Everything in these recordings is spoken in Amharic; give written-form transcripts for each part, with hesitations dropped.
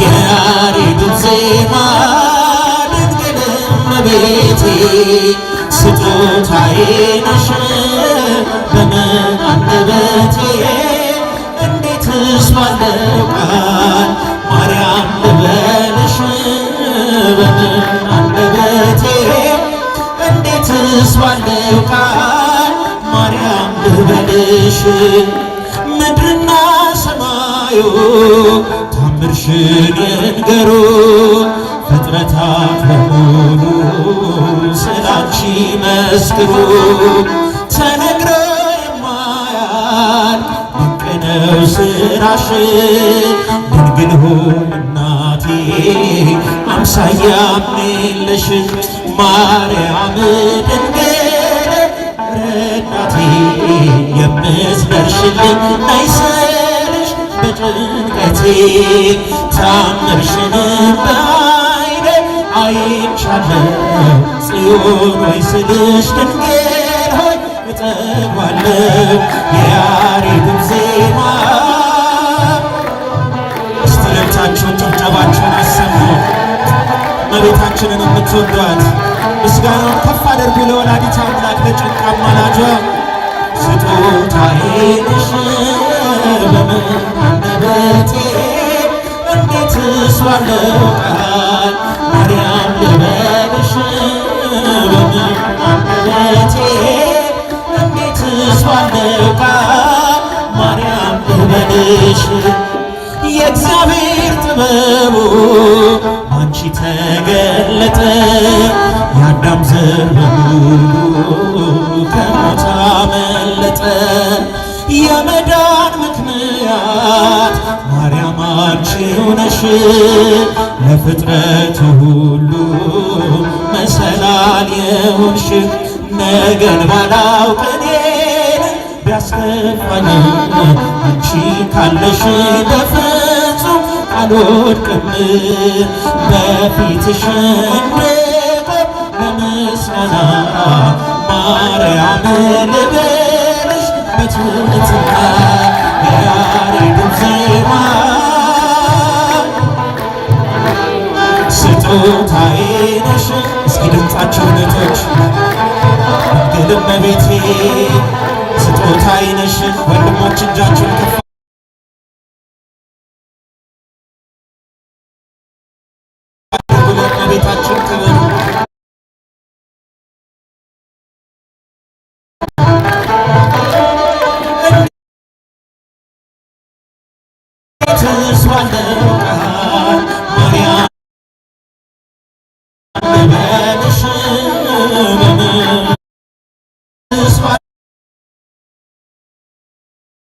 የያሬዱ ዜማ ድንግል እመቤቴ ስጦታዬ ነሽ በምን አንደበቴ እንዴትስ ባለው ቃል ማርያም ልበልሽ በምን አንደበቴ እንዴትስ ባለው ቃል ማርያም ልበልሽ ምድርና ሰማዩ ታምርሽን ይንገሩ ፍጥረታት በሙሉ ስላንቺ መስክሩ ተነግሮ የማያልቅ ድንቅ ነው ስራሽ ድንግል ሆይ እናቴ አምሳያም የለሽ ማርያም ድንግል ረዳቴ የምትደርሽልኝ አይስልሽ በጭንቀቴ ታምርሽን በዓይኔ አይቻለሁ ጽዮን ሆይ ስልሽ ድንግል ሆይ እጠግባለሁ የያሬዱን ዜማ። እስቲ ለብቻችሁን ጭብጨባችሁን አሰሙ። እመቤታችንን የምትወዷት ምስጋናውን ከፍ አድርጉ ለወላዲተ አምላክ ለጭንቅ አማላጇ። ስጦታዬ ነሽ በምን አንደበቴ እንዴትስ ባለው ቃል ማርያም ልበልሽ በምን አንደበቴ እንዴትስ ባለው ቃል ማርያም ልበልሽ የእግዚአብሔር ጥበቡ አንቺ ተገለጠ የአዳም ዘር በሙሉ ከሞት አመለጠ የመዳን ምክንያት ማርያም አንቺው ነሽ ለፍጥረቱ ሁሉ መሰላል የሆንሽ ነገን ባላውቅ እኔን ቢያስከፋኝ አንቺ ካለሽ በፍጹም አልወድቅም በፊትሽ እንድቆም በምስጋና ማርያም ልበልሽ በትሕትና የያሬዱን ዜማ ስጦታዬ ነሽ። እስኪ ድምፃችሁን እህቶች ድንግል እመቤቴ ስጦታዬ ነሽ። ወንድሞች እጃችሁን ከፍ አድርጉ ለእመቤታችን ክብር። እንዴትስ ባለው ቃል ማርያም ልበልሽ በምንስ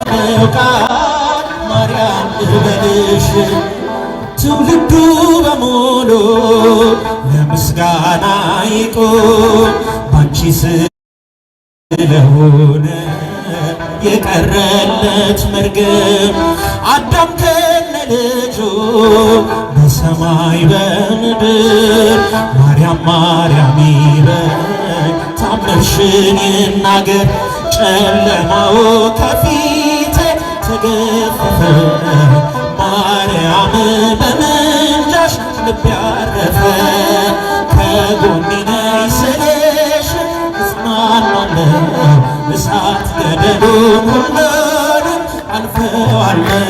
ባለው ቃል ማርያም ልበልሽ ትውልዱ በሙሉ ለምስጋና ይቁም ባንቺ ስለሆነ የቀረለት መርገም አዳም ከነ ልጁ በሰማይ በምድር ማርያም ማርያም ይበል ታምርሽን ይናገር ጨለማው ከፊቴ ተገፈፈ ማርያም በምልጃሽ ልቤ ያረፈ ከጎኔ ነይ ስልሽ እጽናናለሁ እሳት ገደሉን ሁሉንም አልፈዋለሁ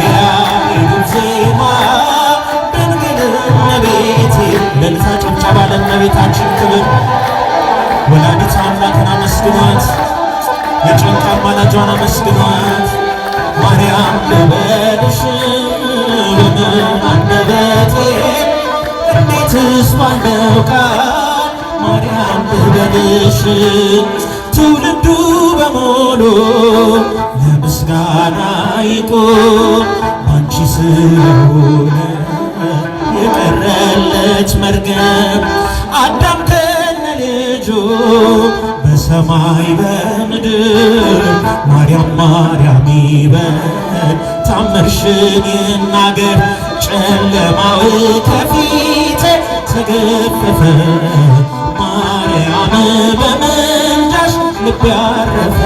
የያሬዱን ዜማ ድንግል እመቤቴ ለልታ ጭብጨባ ለእመቤታችን ክብር። ወላዲተ አምላክን አመስግኗት፣ የጭንቅ አማላጇን አመስግኗት። ማርያም ልበልሽ በምን አንደበቴ እንዴትስ ባለው ቃል ማርያም ልበልሽ ትውልዱ በሙሉ ለምስጋና ይቁም ባንቺ ስለሆነ የቀረለት መርገም አዳም ከነ ልጁ በሰማይ በምድር ማርያም ማርያም ይበል ታምርሽን ይናገር ጨለማው ከፊቴ ተገፈፈ ማርያም በምልጃሽ ልቤ ያረፈ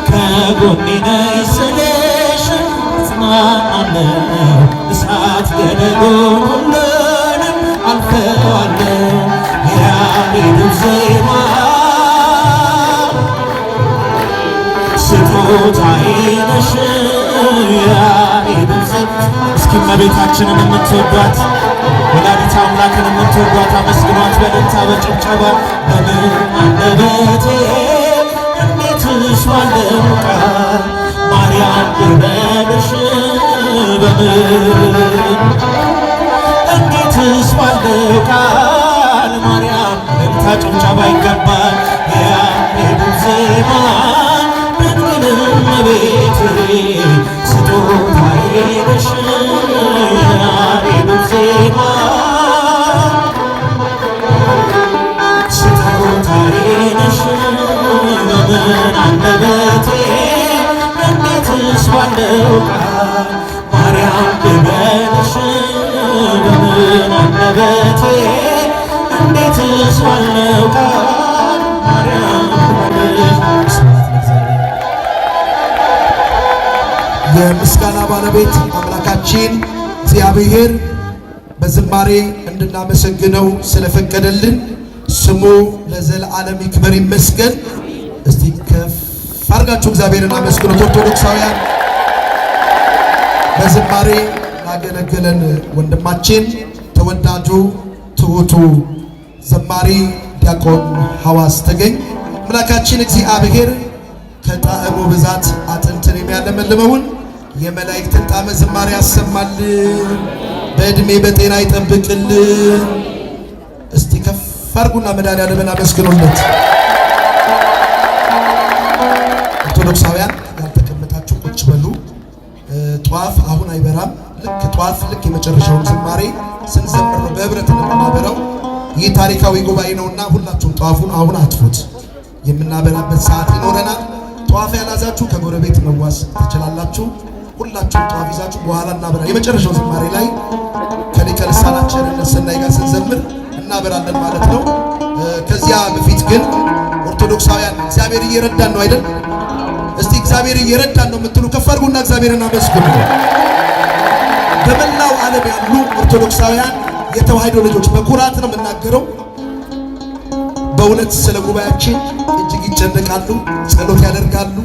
ከጎኔ ነይ ስልሽ እጽናናለሁ እሳት ገደሉን ሁሉንም አልፈዋለሁ የያሬድ ዜማ ስጦታዬ ነሽ የያሬድ ዜማ። እስኪ እመቤታችንን የምትወዷት ወላዲተ አምላክን የምትወዷት አመስግኗት በደስታ በጭብጨባ። በምን አንደበቴ እንዴትስ ባለው ቃል ማርያም ልበልሽ በምን እንዴትስ ባለው ቃል ማርያም እልልታ ጭብጨባ ይገባል። የያሬድ ዜማ ድንግል እመቤቴ ስጦታዬ ነሽ የያሬድ ዜማ ስጦታዬ ነሽ በምን አንደበቴ እንዴትስ ባለው ቃል ማርያም ልበልሽ በምን አንደበቴ እንዴትስ ባለው ቃል ማርያም ልበልሽ። የምስጋና ባለቤት አምላካችን እግዚአብሔር በዝማሬ እንድናመሰግነው ስለፈቀደልን ስሙ ለዘለዓለም ይክበር ይመስገን። እስቲ ከፍ አድርጋችሁ እግዚአብሔርን አመስግኑት። ኦርቶዶክሳውያን በዝማሬ ላገለገለን ወንድማችን ተወዳጁ ትሑቱ ዘማሪ ዲያቆን ሐዋስ ተገኝ አምላካችን እግዚአብሔር ከጣዕሙ ብዛት አጥንትን የሚያለመልመውን የመላእክትን ጣዕመ ዝማሬ ያሰማልን፣ በዕድሜ በጤና ይጠብቅልን። እስቲ ከፍ አድርጉና መድኃኒዓለምን አመስግኑለት። ኦርቶዶክሳውያን ያልተቀመጣችሁ ቁጭ በሉ። ጧፍ አሁን አይበራም። ልክ የመጨረሻውን ዝማሬ ስንዘምር ነው በህብረት የምናበራው። ይህ ታሪካዊ ጉባኤ ነውና ሁላችሁም ጧፉን አሁን አጥፉት። የምናበራበት ሰዓት ይኖረናል። ጧፍ ያላዛችሁ ከጎረቤት መዋስ ትችላላችሁ። ሁላችሁም ጧፍ ይዛችሁ በኋላ እናበራ። የመጨረሻው ዝማሬ ላይ ከሊቀ ልሳናችን ሰናይ ጋር ስንዘምር እናበራለን ማለት ነው። ከዚያ በፊት ግን ኦርቶዶክሳውያን እግዚአብሔር እየረዳን ነው አይደል? እስቲ እግዚአብሔር እየረዳን ነው የምትሉ ከፍ አድርጉና እግዚአብሔርን አመስግኑ። በመላው ዓለም ያሉ ኦርቶዶክሳውያን የተዋሕዶ ልጆች በኩራት ነው የምናገረው፣ በእውነት ስለ ጉባኤያችን እጅግ ይጨነቃሉ፣ ጸሎት ያደርጋሉ።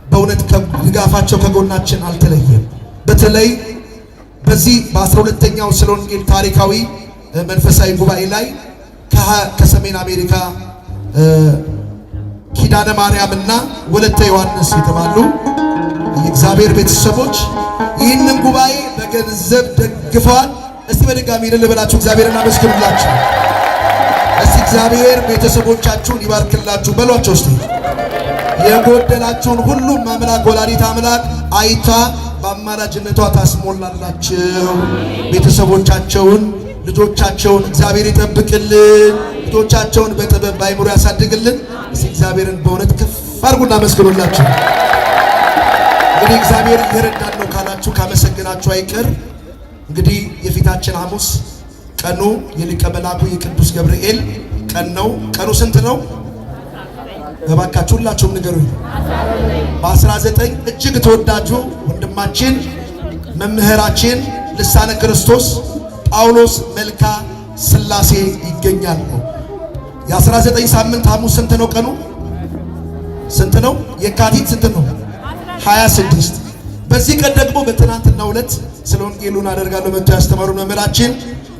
በእውነት ድጋፋቸው ከጎናችን አልተለየም። በተለይ በዚህ በ12ኛው ስለ ወንጌል ታሪካዊ መንፈሳዊ ጉባኤ ላይ ከሰሜን አሜሪካ ኪዳነ ማርያምና ወለተ ዮሐንስ የተባሉ የእግዚአብሔር ቤተሰቦች ይህንን ጉባኤ በገንዘብ ደግፈዋል። እስቲ በድጋሚ ልበላችሁ እግዚአብሔርን አመስግኑላችሁ። እስቲ እግዚአብሔር ቤተሰቦቻችሁን ይባርክላችሁ በሏቸው። እስቲ የጎደላችሁን ሁሉም አምላክ ወላዲተ አምላክ አይታ በአማላጅነቷ ታስሞላላችሁ። ቤተሰቦቻቸውን ልጆቻቸውን እግዚአብሔር ይጠብቅልን። ልጆቻቸውን በጥበብ በአእምሮ ያሳድግልን። እስቲ እግዚአብሔርን በእውነት ከፍ አድርጉና አመስግኑላችሁ። እንግዲህ እግዚአብሔር እየረዳን ነው ካላችሁ ካመሰግናችሁ አይቀር እንግዲህ የፊታችን ሐሙስ ቀኑ የሊቀ መላኩ የቅዱስ ገብርኤል ቀን ነው። ቀኑ ስንት ነው? እባካችሁ ሁላችሁም ንገሩኝ። በ19 እጅግ ተወዳጁ ወንድማችን መምህራችን ልሳነ ክርስቶስ ጳውሎስ መልካ ሥላሴ ይገኛል። የ19 ሳምንት ሐሙስ ስንት ነው? ቀኑ ስንት ነው? የካቲት ስንት ነው? 26። በዚህ ቀን ደግሞ በትናንትናው ዕለት ስለ ወንጌሉን አደርጋለሁ መጥቶ ያስተማሩ መምህራችን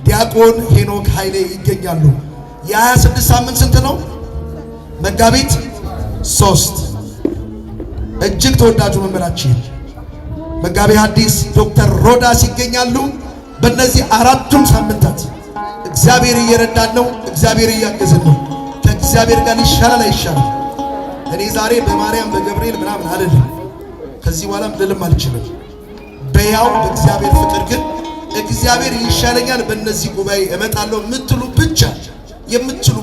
ዲያቆን ሄኖክ ኃይሌ ይገኛሉ። የ26 ሳምንት ስንት ነው? መጋቢት 3 እጅግ ተወዳጁ መምህራችን መጋቢ ሐዲስ ዶክተር ሮዳስ ይገኛሉ። በእነዚህ አራቱም ሳምንታት እግዚአብሔር እየረዳን ነው፣ እግዚአብሔር እያገዘን ነው። ከእግዚአብሔር ጋር ይሻላል አይሻልም? እኔ ዛሬ በማርያም በገብርኤል ምናምን አይደለም፣ ከዚህ በኋላም ልልም አልችልም። በያው በእግዚአብሔር ፍቅር ግን እግዚአብሔር ይሻለኛል በእነዚህ ጉባኤ እመጣለሁ የምትሉ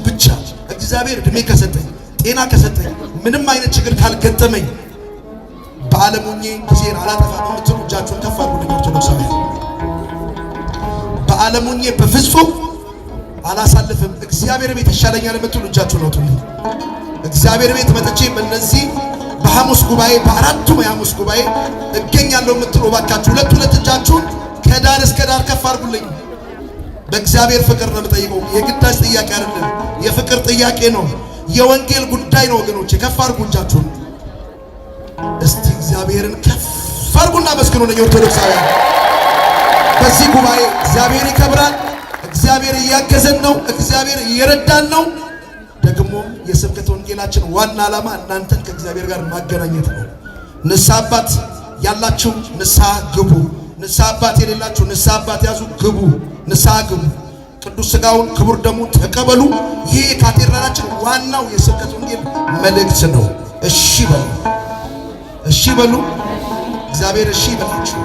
ብቻ እግዚአብሔር እድሜ ከሰጠኝ ጤና ከሰጠኝ ምንም አይነት ችግር ካልገጠመኝ በዓለም ሆኜ ጊዜን አላጠፋም የምትሉ እጃችሁን ከፍ አድርጉ። ኦርቶዶክሳውያን በዓለም ሆኜ በፍጹም አላሳልፍም እግዚአብሔር ቤት ይሻለኛል የምትሉ እጃችሁን አውጡልኝ። እግዚአብሔር ቤት መጥቼ በእነዚህ በሐሙስ ጉባኤ በአራቱም የሐሙስ ጉባኤ እገኛለሁ የምትሉ ባካችሁ ሁለት እጃችሁን ከዳር እስከ ዳር ከፍ አድርጉልኝ። በእግዚአብሔር ፍቅር ነው የምጠይቀው። የግዳጅ ጥያቄ አይደለም፣ የፍቅር ጥያቄ ነው። የወንጌል ጉዳይ ነው ወገኖቼ። ከፍ አድርጉ እጃችሁን እስቲ እግዚአብሔርን ከፍ አድርጉና መስግኑ። ነኝ ኦርቶዶክሳውያን በዚህ ጉባኤ እግዚአብሔር ይከብራል። እግዚአብሔር እያገዘን ነው። እግዚአብሔር እየረዳን ነው። ደግሞ የስብከተ ወንጌላችን ዋና ዓላማ እናንተን ከእግዚአብሔር ጋር ማገናኘት ነው። ንስሐ አባት ያላችሁ ንስሐ ግቡ። ንስሐ አባት የሌላችሁ ንስሐ አባት ያዙ፣ ግቡ፣ ንስሐ ግቡ። ቅዱስ ሥጋውን ክቡር ደሙን ተቀበሉ። ይሄ የካቴድራላችን ዋናው የስብከተ ወንጌል መልእክት ነው። እሺ በሉ፣ እሺ በሉ። እግዚአብሔር እሺ ይበላችሁ።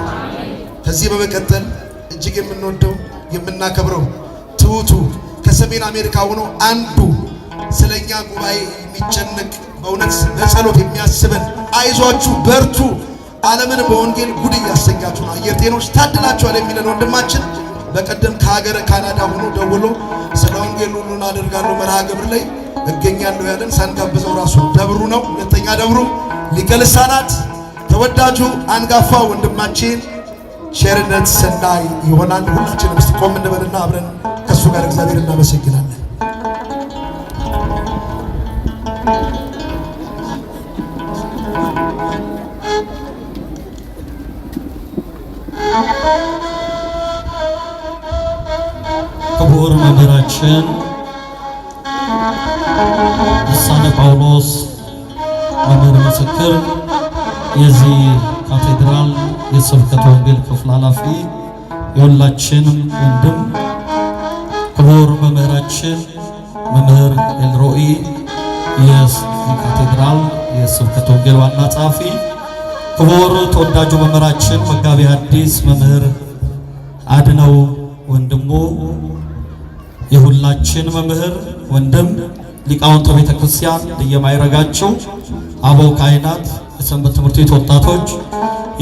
ከዚህ በመቀጠል እጅግ የምንወደው የምናከብረው ትሁቱ ከሰሜን አሜሪካ ሆኖ አንዱ ስለኛ ጉባኤ የሚጨነቅ በእውነት በጸሎት የሚያስበን አይዟችሁ በርቱ ዓለምን በወንጌል ጉድ እያሰኛችሁ ነው አየር ጤኖች ታድላችኋል የሚለን ወንድማችን በቀደም ከሀገረ ካናዳ ሆኖ ደውሎ ስለ ወንጌል ሁሉን አደርጋለሁ መርሃ ግብር ላይ እገኛለሁ ያለን ሳንጋብዘው ራሱ ደብሩ ነው። ሁለተኛ ደብሩ ሊቀ ልሳናት ተወዳጁ አንጋፋ ወንድማችን ቸርነት ሰናይ ይሆናል። ሁላችንም እስቲ ቆም እንበልና አብረን ከሱ ጋር እግዚአብሔር እናመሰግናለን። ክቡር መምህራችን ልሳነ ጳውሎስ መምህር ምስክር የዚህ ካቴድራል የስብከተ ወንጌል ክፍል ኃላፊ የሁላችንም ወንድም ክቡር መምህራችን መምህር ኤልሮኢ የዚህ ካቴድራል የስብከተ ወንጌል ዋና ጸሐፊ ክቡር ተወዳጁ መምህራችን መጋቢ ሐዲስ መምህር አድነው ወንድሙ የሁላችን መምህር ወንድም ሊቃውንተ ቤተ ክርስቲያን እንደየማይረጋቸው አበው ካህናት፣ የሰንበት ትምህርት ቤት ወጣቶች፣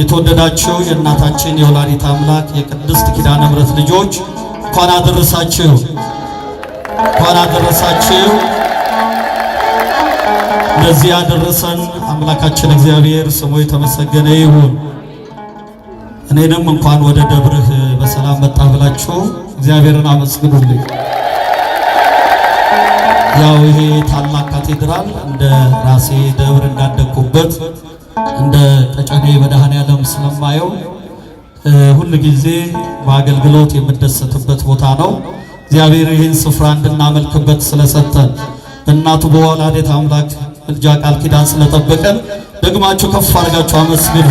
የተወደዳችሁ የእናታችን የወላዲተ አምላክ የቅድስት ኪዳነ ምሕረት ልጆች እንኳን አደረሳችሁ፣ እንኳን አደረሳችሁ። ለዚህ ያደረሰን አምላካችን እግዚአብሔር ስሙ የተመሰገነ ይሁን። እኔንም እንኳን ወደ ደብርህ በሰላም መጣ ብላችሁ እግዚአብሔርን አመስግኑልኝ። ያው ይሄ ታላቅ ካቴድራል እንደ ራሴ ደብር እንዳደኩበት እንደ ቀጨኔ መድኃኔዓለም ስለማየው ሁሉ ጊዜ በአገልግሎት የምደሰትበት ቦታ ነው። እግዚአብሔር ይህን ስፍራ እንድናመልክበት ስለሰጠን በእናቱ በወላዲተ አምላክ ምልጃ ቃል ኪዳን ስለጠበቀን ደግማችሁ ከፍ አድርጋችሁ አመስግኑ።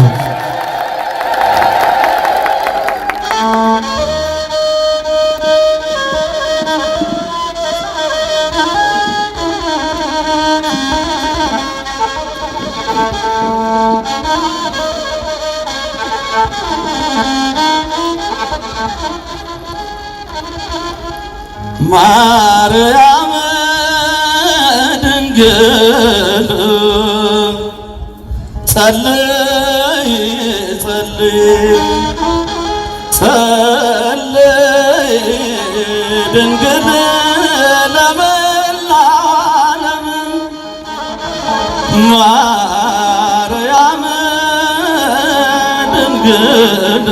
ማርያም ድንግል ጸልይ ጸልይ ጸልይ ድንግል ለመላው ዓለም ማርያም ድንግል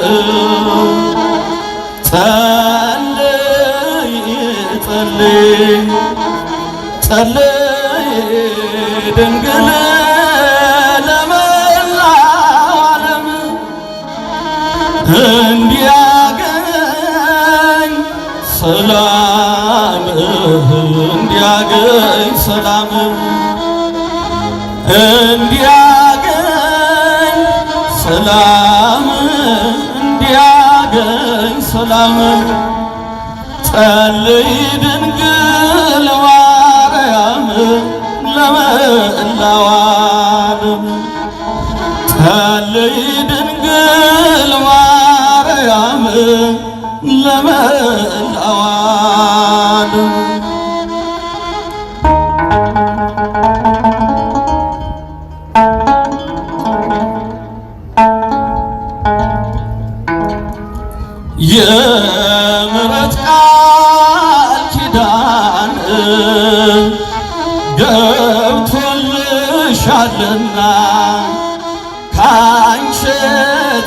ጸልይ ድንግል ለመላው ዓለም እንዲያገኝ ሰላም እንዲያገኝ ሰላም እንዲያገኝ ሰላም እንዲያገኝ ሰላም ጸልይ ድንግል ማርያም ለመላው ዓለም ጸልይ ድንግል ማርያም ለመላው ዓለም የምሕረት ቃል ኪዳን ገብቶልሻልና ካንቺ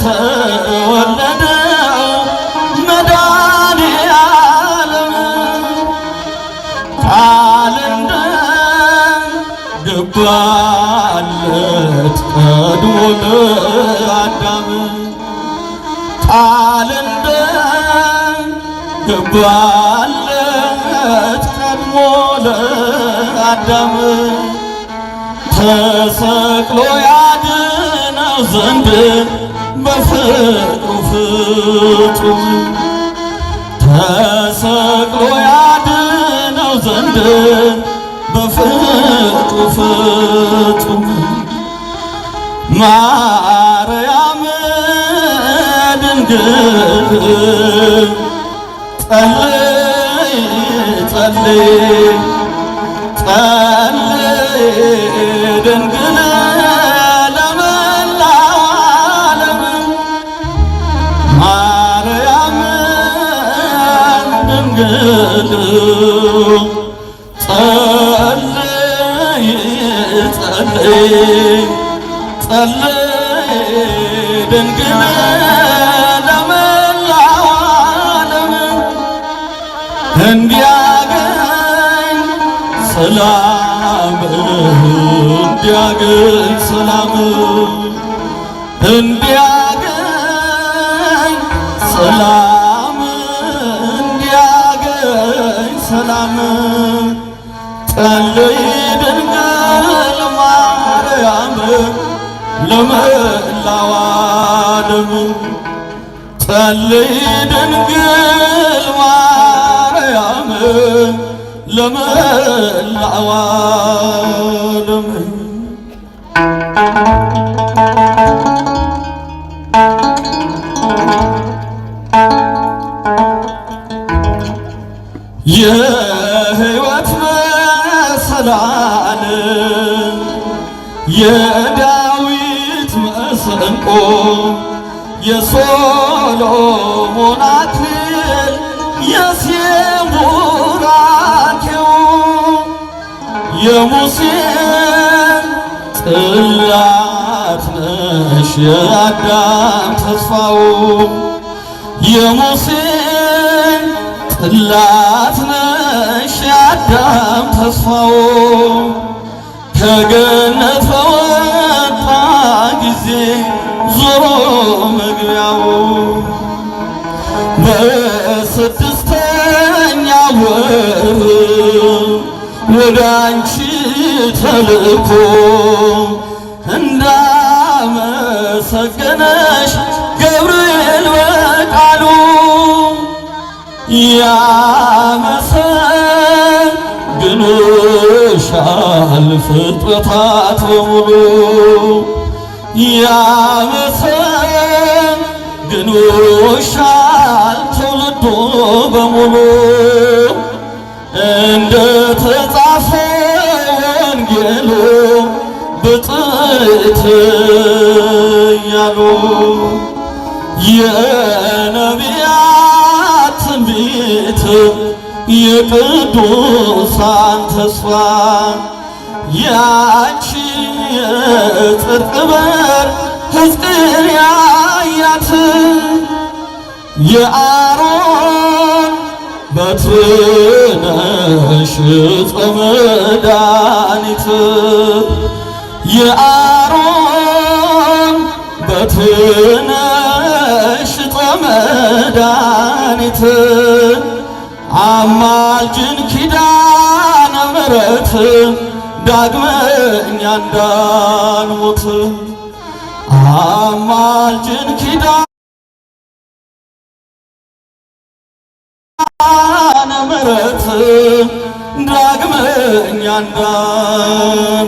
ተወለደው መድኃኔዓለም ቃል እንደገባለት ቀድሞ ለአዳም ቃል እንደገባለት ቀድሞ ለአዳም ተሰቅሎ ያድነው ዘንድ በፍቅሩ ፍጹም ተሰቅሎ ያድነው ዘንድ በፍቅሩ ፍጹም ማርያም ድንግል ጸልይ ጸልይ ጸልይ ድንግል ለመላው ዓለም ማርያም ድንግል ጸልይ ጸልይ ጸልይ ድንግል ለመላው ዓለም እንዲያገኝ ሰላም እንዲያገኝ ሰላም እንዲያገኝ ሰላም እንዲያገኝ ሰላም ጸልይ ድንግል ማርያም ለመላው ዓለም ጸልይ ድንግል ማርያም ለመላው ዓለም የሕይወት መሰላል የዳዊት መሰንቆ የሶሎሞን አክሊል የሴም ቡራኬው የሙሴ ጽላት ነሽ የአዳም ተስፋው የሙሴ ጽላት ነሽ የአዳም ተስፋው ከገነት በወጣ ጊዜ ዞሮ መግቢያው በስድስተኛ ወር ወደ አንቺ ተልኮ እንዳመሰገነሽ ገብርኤል በቃሉ ያመሰግኑሻል ፍጥረታት በሙሉ ያመሰግኑሻል ትውልዱ በሙሉ እንደ ተጻፈ ወንጌሉ ብፅዕት እያሉ የነቢያት ትንቢት የቅዱሳን ተስፋ ያንቺ የጽድቅ በር ሕዝቅኤል ያያት የአሮን በትር ነሽ ዕፀ መድኃኒት የአሮን በትር ነሽ ዕፀ መድኃኒት አማልጅን ኪዳነ ምሕረት ዳግመኛ እንዳንሞት አማልጅን ኪዳነ ምሕረት ዳግመኛ እንዳንሞት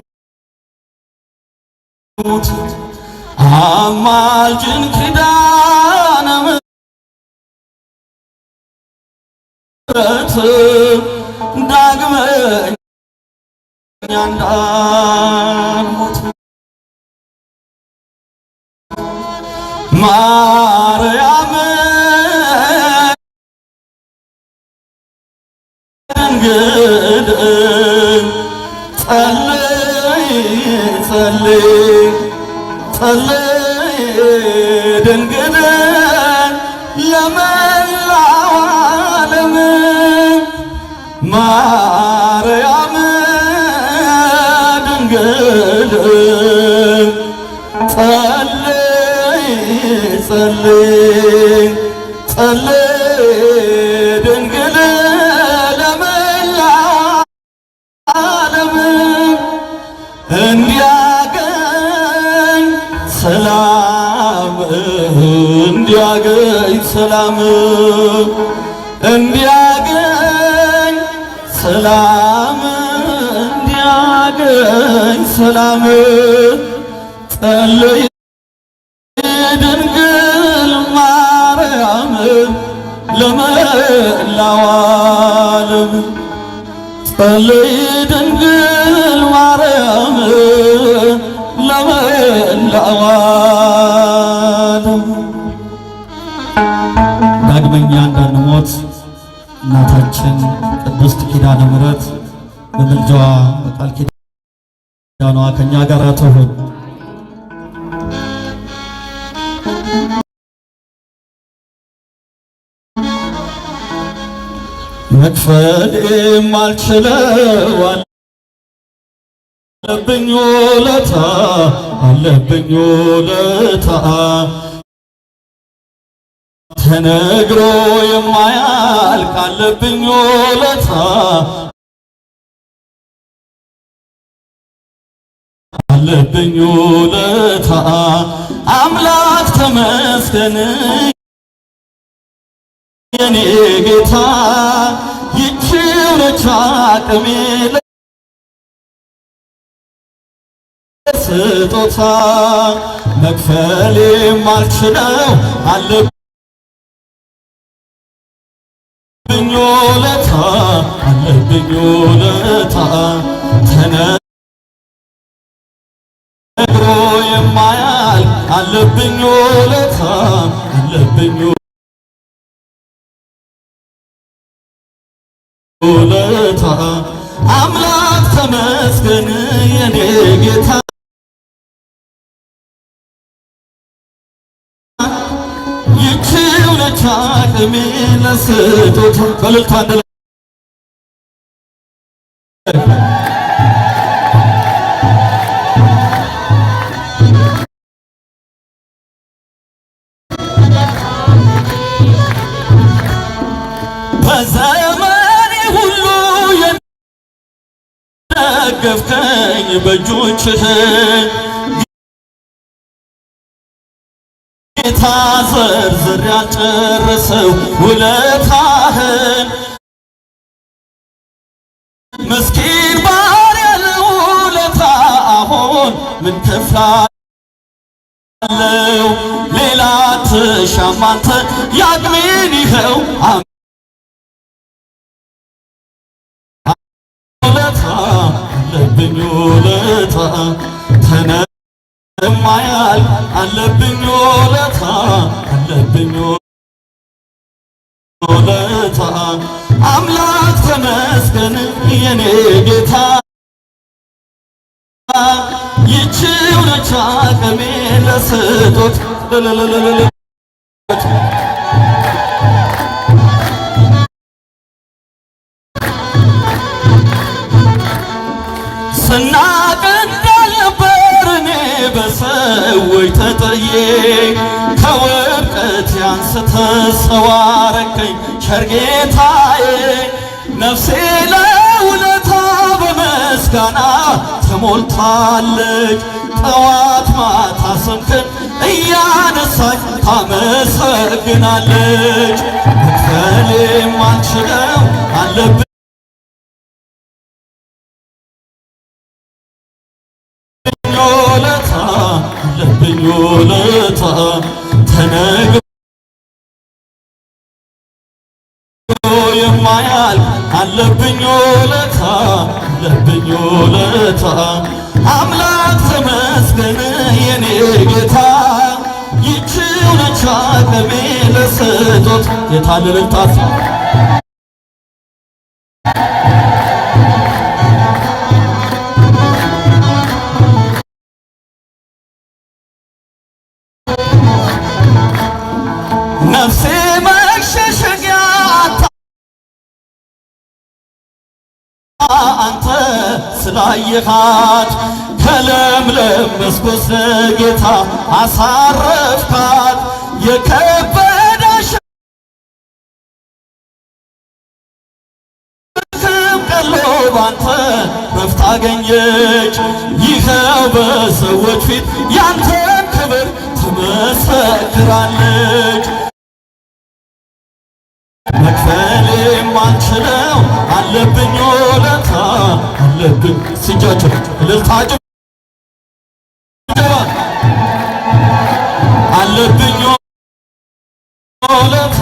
አማልጅን ኪዳነ ምሕረት ዳግመኛ እንዳንሞት ማርያም ድንግል ጸልይ ጸልይ ጸልይ ድንግል ለመላው ዓለም ማርያም ድንግል ጸልይ ጸልይ ጸልይ ድንግል ለመላው ዓለም እንዲያገኝ ሰላም እንዲያገኝ ሰላም እንዲያገኝ ሰላም እንዲያገኝ ሰላም ጸልይ ድንግል ማርያም ለመላው ዓለም ጸልይ ድንግል ማርያም ለመላው ዓለም። ዳግመኛ እንዳንሞት እናታችን ቅድስት ኪዳነ ምሕረት በምልጃዋ በቃል ኪዳኗ ከኛ ጋር ትሁን። መክፈል የማልችለው አለብኝ ውለታ አለብኝ ውለታ ተነግሮ የማያልቅ አለብኝ ውለታ አለብኝ ውለታ አምላክ ተመስገን የኔ ጌታ ይህችው ነች አቅሜ ስጦታ መክፈል የማልችለው አለብኝ ውለታ አለብኝ ውለታ ተነግሮ የማያልቅ አለብኝ ውለታ አለብኝ ውለታ አምላክ ተመስገን የኔ ጌታ ይህችው ነች አቅሜ ለስጦታ በእልልታ በዘመኔ ሁሉ የደገፍከኝ በእጆችህ ጌታ ዘርዝሬ ያልጨረሰው ውለታህን ምስኪን ባሪያ ለውለታ አሁን ምን ከፍላለሁ? ሌላ አትሻም አንተ ያቅሜን ይኸው ውለታ አለብኝ ውለታ የማያልቅ አለብኝ ውለታ አለብኝ ውለታ አምላክ ተመስገን የኔ ጌታ ይህችው ነች አቅሜ ለስጦታ ስናቅ እንዳልነበር እኔ በሰዎች ተጥዬ ከውድቀት አንስተ ሰው አረከኝ ቸር ጌታዬ ነፍሴ ለውለታ በምስጋና ተሞልታለች ጠዋት ማታ ስምህን እያነሳች ታመሰግናለች መክፈል የማልችለው አለብኝ ውለታ አለብኝ ውለታ ተነግሮ የማያልቅ አለብኝ ውለታ አለብኝ ውለታ አምላክ ተመስገን የኔ ጌታ ይህችው ነች አቅሜ ለስጦታ የታለ እልልታ ነፍሴ መሸሸጊያ አንተ ስላየሃት ከለምለም መስኮት ጌታ አሳረፍካት የከበዳሽ ቀሎ ባንተ ረፍት አገኘች። ይኸው በሰዎች ፊት ያንተን ክብር ትመሰክራለች። መክፈሌም አልችለው አለብኝ ውለታ አለብኝ ሲጃቸው እልልታጭ አለብኝ ውለታ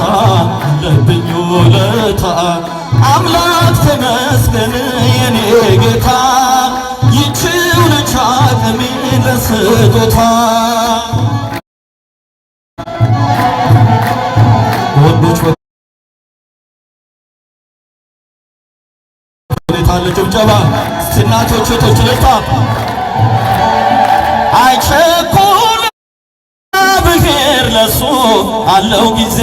አለብኝ ውለታ አምላክ ተመስገን የኔ ጌታ ይችው ልጅ አቅሜ ለስጦታ ወንዶች ታለ ጭብጨባ እናቶች ቶች ለታ አይቸኩል ብሔር ለሱ አለው ጊዜ